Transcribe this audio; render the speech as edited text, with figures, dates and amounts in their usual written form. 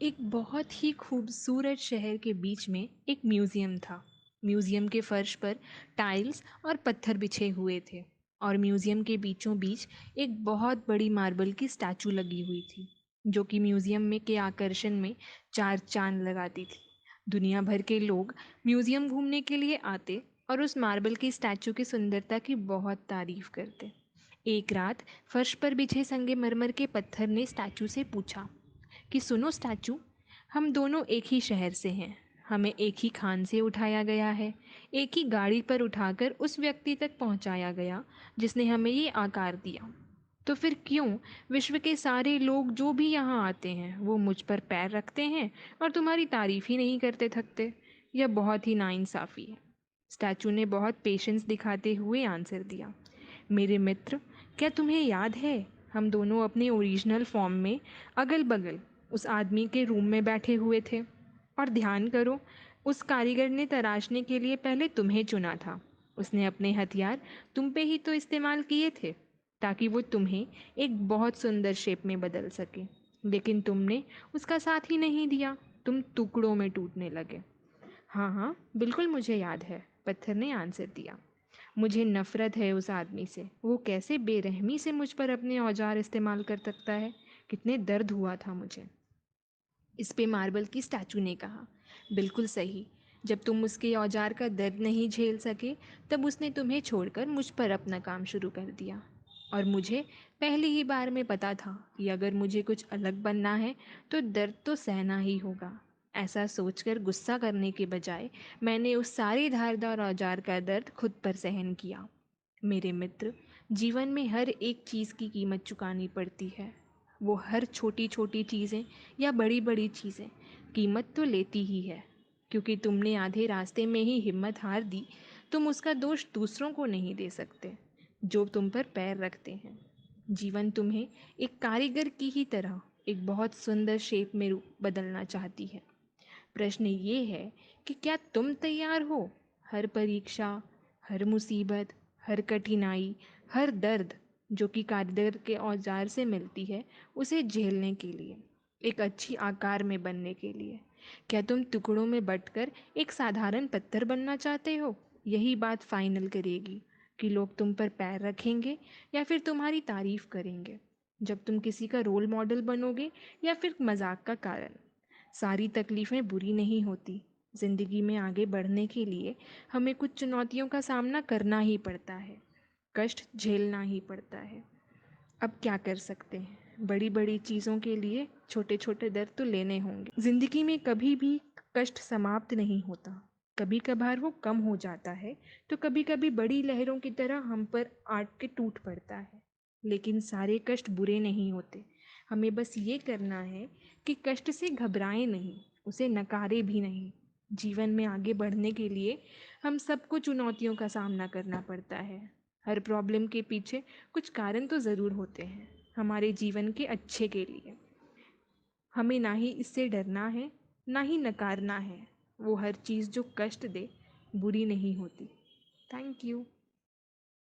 एक बहुत ही खूबसूरत शहर के बीच में एक म्यूज़ियम था। म्यूज़ियम के फर्श पर टाइल्स और पत्थर बिछे हुए थे और म्यूज़ियम के बीचों बीच एक बहुत बड़ी मार्बल की स्टैचू लगी हुई थी, जो कि म्यूज़ियम में के आकर्षण में चार चांद लगाती थी। दुनिया भर के लोग म्यूज़ियम घूमने के लिए आते और उस मार्बल की स्टैचू की सुंदरता की बहुत तारीफ करते। एक रात फर्श पर बिछे संगमरमर के पत्थर ने स्टैचू से पूछा कि सुनो स्टैचू, हम दोनों एक ही शहर से हैं। हमें एक ही खान से उठाया गया है, एक ही गाड़ी पर उठाकर उस व्यक्ति तक पहुंचाया गया जिसने हमें ये आकार दिया। तो फिर क्यों विश्व के सारे लोग जो भी यहाँ आते हैं वो मुझ पर पैर रखते हैं और तुम्हारी तारीफ ही नहीं करते थकते? यह बहुत ही नाइंसाफ़ी है। स्टैचू ने बहुत पेशेंस दिखाते हुए आंसर दिया। मेरे मित्र, क्या तुम्हें याद है हम दोनों अपने ओरिजिनल फॉर्म में अगल बगल उस आदमी के रूम में बैठे हुए थे? और ध्यान करो, उस कारीगर ने तराशने के लिए पहले तुम्हें चुना था। उसने अपने हथियार तुम पे ही तो इस्तेमाल किए थे ताकि वो तुम्हें एक बहुत सुंदर शेप में बदल सके, लेकिन तुमने उसका साथ ही नहीं दिया। तुम टुकड़ों में टूटने लगे। हाँ हाँ, बिल्कुल मुझे याद है, पत्थर ने आंसर दिया। मुझे नफ़रत है उस आदमी से। वो कैसे बेरहमी से मुझ पर अपने औजार इस्तेमाल कर सकता है। कितने दर्द हुआ था मुझे। इस पे मार्बल की स्टैचू ने कहा, बिल्कुल सही। जब तुम उसके औजार का दर्द नहीं झेल सके तब उसने तुम्हें छोड़कर मुझ पर अपना काम शुरू कर दिया। और मुझे पहली ही बार में पता था कि अगर मुझे कुछ अलग बनना है तो दर्द तो सहना ही होगा। ऐसा सोचकर गुस्सा करने के बजाय मैंने उस सारे धारदार औजार का दर्द खुद पर सहन किया। मेरे मित्र, जीवन में हर एक चीज़ की कीमत चुकानी पड़ती है। वो हर छोटी छोटी चीज़ें या बड़ी बड़ी चीज़ें कीमत तो लेती ही है। क्योंकि तुमने आधे रास्ते में ही हिम्मत हार दी, तुम उसका दोष दूसरों को नहीं दे सकते जो तुम पर पैर रखते हैं। जीवन तुम्हें एक कारीगर की ही तरह एक बहुत सुंदर शेप में बदलना चाहती है। प्रश्न ये है कि क्या तुम तैयार हो हर परीक्षा, हर मुसीबत, हर कठिनाई, हर दर्द जो कि कारीगर के औजार से मिलती है उसे झेलने के लिए, एक अच्छी आकार में बनने के लिए? क्या तुम टुकड़ों में बंटकर एक साधारण पत्थर बनना चाहते हो? यही बात फाइनल करेगी कि लोग तुम पर पैर रखेंगे या फिर तुम्हारी तारीफ करेंगे। जब तुम किसी का रोल मॉडल बनोगे या फिर मजाक का कारण। सारी तकलीफ़ें बुरी नहीं होती। ज़िंदगी में आगे बढ़ने के लिए हमें कुछ चुनौतियों का सामना करना ही पड़ता है, कष्ट झेलना ही पड़ता है। अब क्या कर सकते हैं, बड़ी बड़ी चीज़ों के लिए छोटे छोटे दर्द तो लेने होंगे। ज़िंदगी में कभी भी कष्ट समाप्त नहीं होता। कभी कभार वो कम हो जाता है तो कभी कभी बड़ी लहरों की तरह हम पर आट के टूट पड़ता है। लेकिन सारे कष्ट बुरे नहीं होते। हमें बस ये करना है कि कष्ट से घबराएं नहीं, उसे नकारे भी नहीं। जीवन में आगे बढ़ने के लिए हम सबको चुनौतियों का सामना करना पड़ता है। हर प्रॉब्लम के पीछे कुछ कारण तो ज़रूर होते हैं, हमारे जीवन के अच्छे के लिए। हमें ना ही इससे डरना है, ना ही नकारना है। वो हर चीज़ जो कष्ट दे बुरी नहीं होती। Thank you.